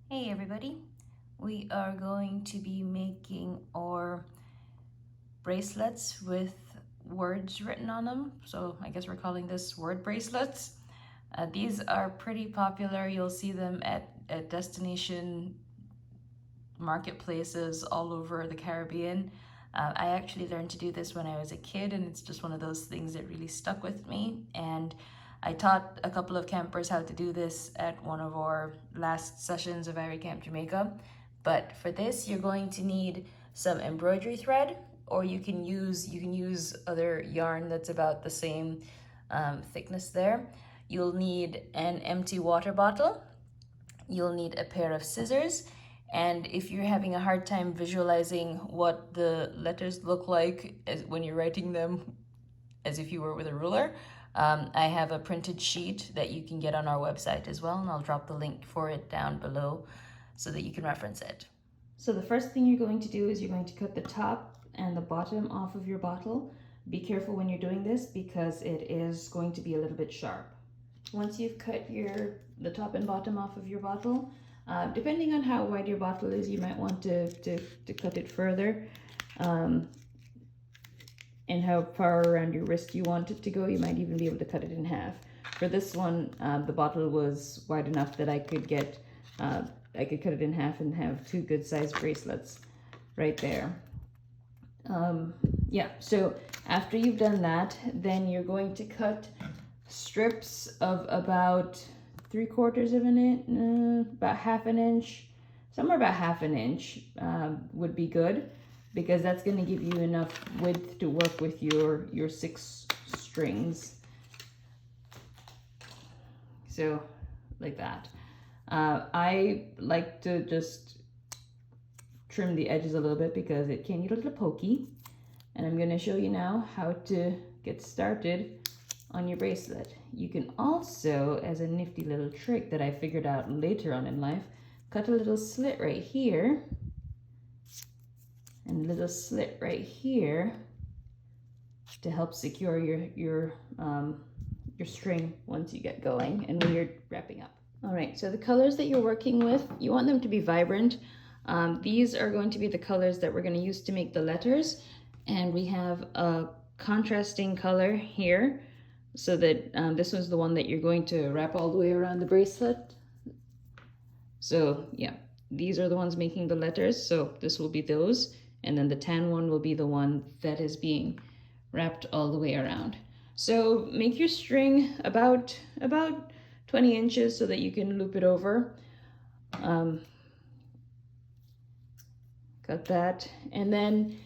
Hey everybody, we are going to be making our bracelets with words written on them. So I guess we're calling this word bracelets. These are pretty popular. You'll see them at destination marketplaces all over the Caribbean. I actually learned to do this when I was a kid, and it's just one of those things that really stuck with me. And I taught a couple of campers how to do this at one of our last sessions of Irie Camp Jamaica. But for this, you're going to need some embroidery thread, or you can use other yarn that's about the same thickness there. You'll need an empty water bottle. You'll need a pair of scissors. And if you're having a hard time visualizing what the letters look like when you're writing them as if you were with a ruler, I have a printed sheet that you can get on our website as well, and I'll drop the link for it down below so that you can reference it. So the first thing you're going to do is you're going to cut the top and the bottom off of your bottle. Be careful when you're doing this because it is going to be a little bit sharp. Once you've cut the top and bottom off of your bottle, depending on how wide your bottle is, you might want to cut it further. And how far around your wrist you want it to go, you might even be able to cut it in half. For this one, the bottle was wide enough that I could cut it in half and have two good sized bracelets right there. Yeah, so after you've done that, then you're going to cut strips of about 3/4 of an inch, about half an inch, somewhere about half an inch would be good, because that's going to give you enough width to work with your 6 strings. So like that. I like to just trim the edges a little bit because it can get a little pokey. And I'm going to show you now how to get started on your bracelet. You can also, as a nifty little trick that I figured out later on in life, cut a little slit right here and a little slit right here to help secure your string once you get going and when you're wrapping up. All right, so the colors that you're working with, you want them to be vibrant. These are going to be the colors that we're going to use to make the letters, and we have a contrasting color here, so that this was the one that you're going to wrap all the way around the bracelet. So yeah, these are the ones making the letters, so this will be those, and then the tan one will be the one that is being wrapped all the way around. So make your string about 20 inches so that you can loop it over. Got that. And then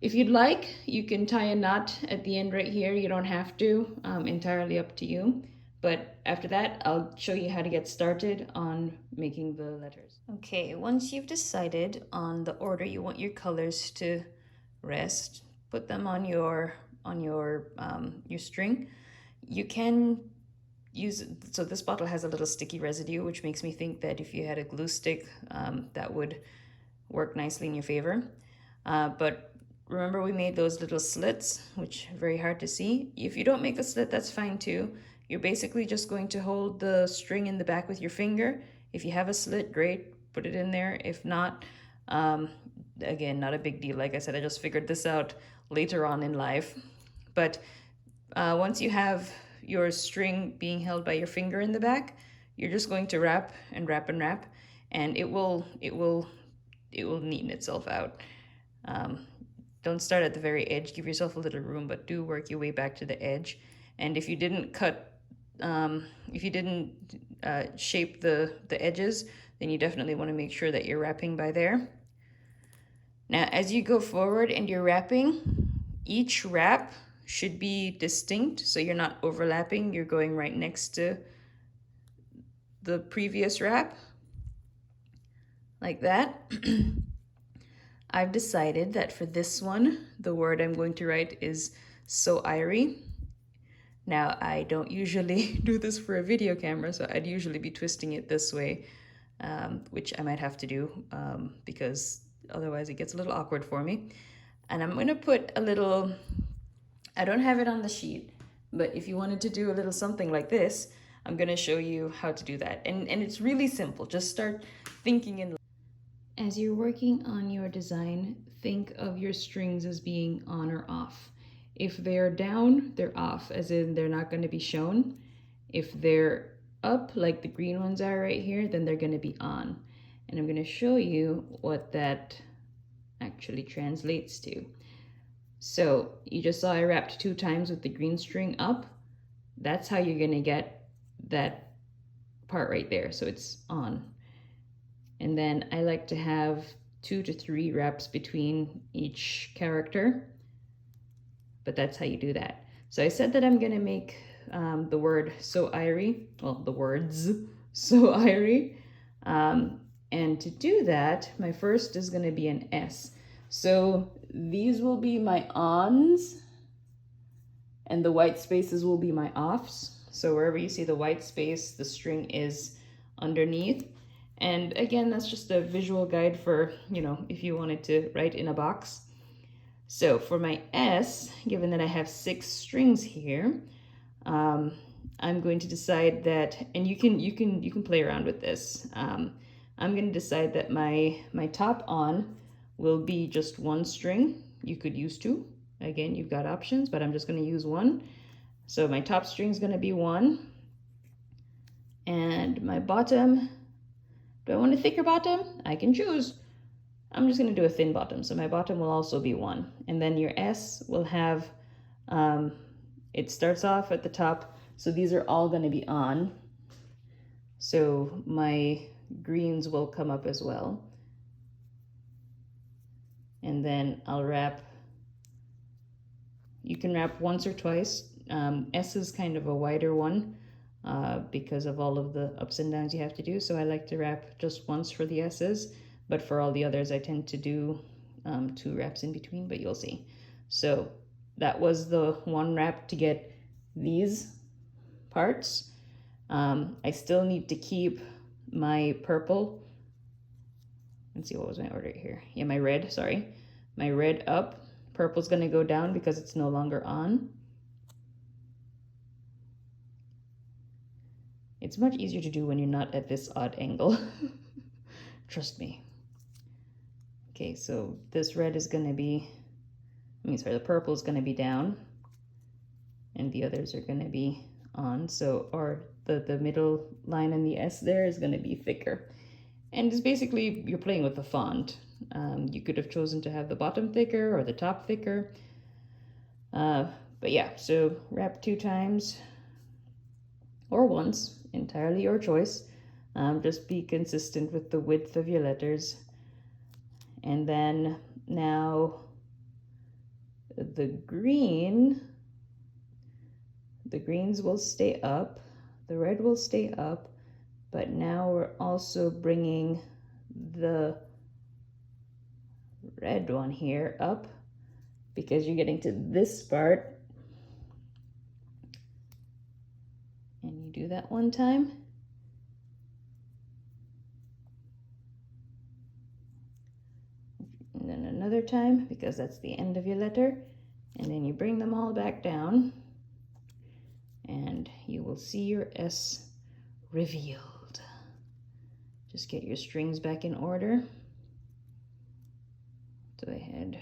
if you'd like, you can tie a knot at the end right here. You don't have to, entirely up to you. But after that, I'll show you how to get started on making the letters. Okay, once you've decided on the order you want your colors to rest, put them on your string. You can use, so this bottle has a little sticky residue, which makes me think that if you had a glue stick, that would work nicely in your favor. But remember, we made those little slits, which are very hard to see. If you don't make a slit, that's fine too. You're basically just going to hold the string in the back with your finger. If you have a slit, great, put it in there. If not, again, not a big deal. Like I said, I just figured this out later on in life. But once you have your string being held by your finger in the back, you're just going to wrap and wrap and wrap, and it will neaten itself out. Don't start at the very edge. Give yourself a little room, but do work your way back to the edge. And if you didn't shape the edges, then you definitely want to make sure that you're wrapping by there. Now, as you go forward and you're wrapping, each wrap should be distinct, so you're not overlapping. You're going right next to the previous wrap, like that. I've decided that for this one, the word I'm going to write is "So Irie." Now, I don't usually do this for a video camera, so I'd usually be twisting it this way, which I might have to do because otherwise it gets a little awkward for me. And I'm going to put a little, I don't have it on the sheet, but if you wanted to do a little something like this, I'm gonna show you how to do that. And it's really simple. Just start thinking in. As you're working on your design, think of your strings as being on or off. If they're down, they're off, as in they're not going to be shown. If they're up, like the green ones are right here, then they're going to be on. And I'm going to show you what that actually translates to. So you just saw I wrapped 2 times with the green string up. That's how you're going to get that part right there. So it's on. And then I like to have 2 to 3 wraps between each character, but that's how you do that. So I said that I'm gonna make the word so irie, well, the words so irie. And to do that, my first is gonna be an S. So these will be my ons, and the white spaces will be my offs. So wherever you see the white space, the string is underneath. And again, that's just a visual guide for, you know, if you wanted to write in a box. So for my S, given that I have 6 strings here, I'm going to decide that, and you can play around with this. I'm going to decide that my top on will be just 1 string. You could use 2. Again, you've got options, but I'm just going to use 1. So my top string is going to be 1, and my bottom. Do I want a thicker bottom? I can choose. I'm just going to do a thin bottom. So my bottom will also be 1. And then your S will have, it starts off at the top. So these are all going to be on. So my greens will come up as well. And then I'll wrap, you can wrap once or twice. S is kind of a wider one. Because of all of the ups and downs you have to do. So I like to wrap just once for the S's, but for all the others I tend to do 2 wraps in between, but you'll see. So that was the 1 wrap to get these parts. I still need to keep my purple. Let's see, what was my order here? Yeah, my red, sorry. My red up, purple's gonna go down because it's no longer on. It's much easier to do when you're not at this odd angle. Trust me. Okay, so this red is going to be, the purple is going to be down, and the others are going to be on. So, or the middle line in the S there is going to be thicker. And it's basically, you're playing with the font. You could have chosen to have the bottom thicker or the top thicker. But yeah, so wrap 2 times or once. Entirely your choice. Just be consistent with the width of your letters. And then now the greens will stay up, the red will stay up, but now we're also bringing the red one here up because you're getting to this part. And you do that 1 time. And then another time, because that's the end of your letter. And then you bring them all back down. And you will see your S revealed. Just get your strings back in order. So I had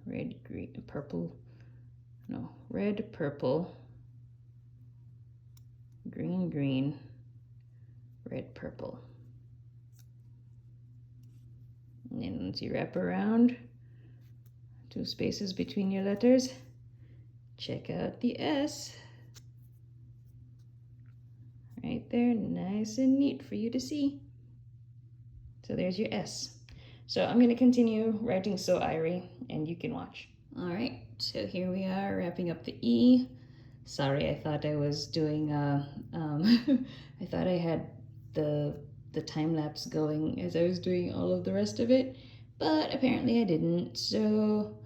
red, green, purple, no, red, purple, green, green, red, purple. And then once you wrap around, 2 spaces between your letters, check out the S. Right there, nice and neat for you to see. So there's your S. So I'm going to continue writing So Irie, and you can watch. All right, so here we are wrapping up the E. Sorry, I thought I was doing, I thought I had the time lapse going as I was doing all of the rest of it, but apparently I didn't. So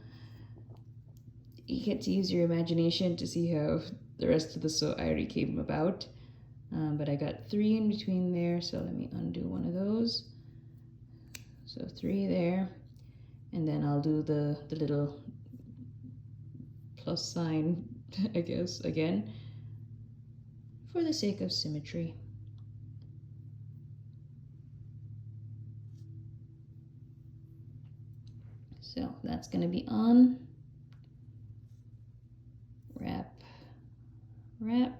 you get to use your imagination to see how the rest of the So Irie came about. But I got 3 in between there, so let me undo one of those. So 3 there, and then I'll do the little plus sign, I guess, again, for the sake of symmetry. So that's going to be on, wrap, wrap,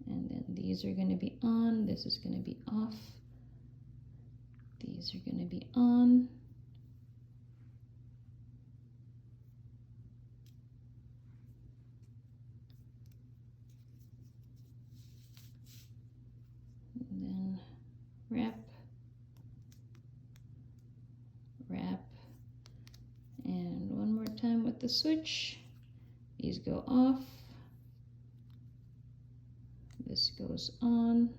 and then these are going to be on, this is going to be off, these are going to be on, and then wrap, wrap, and one more time with the switch. These go off, this goes on,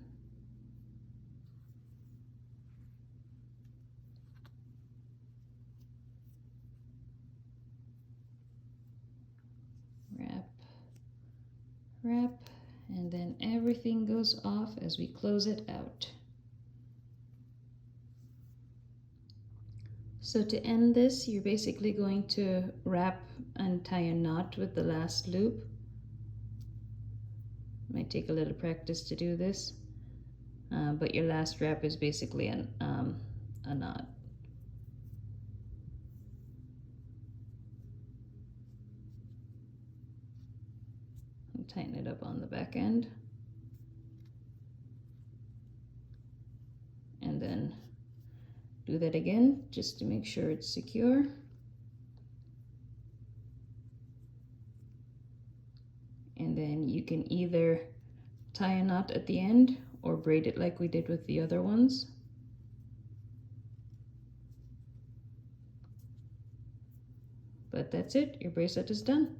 wrap, wrap, and then everything goes off as we close it out. So to end this, you're basically going to wrap and tie a knot with the last loop. Might take a little practice to do this, but your last wrap is basically a knot. And tighten it up on the back end. And then do that again just to make sure it's secure. And then you can either tie a knot at the end or braid it like we did with the other ones. But that's it, your bracelet is done.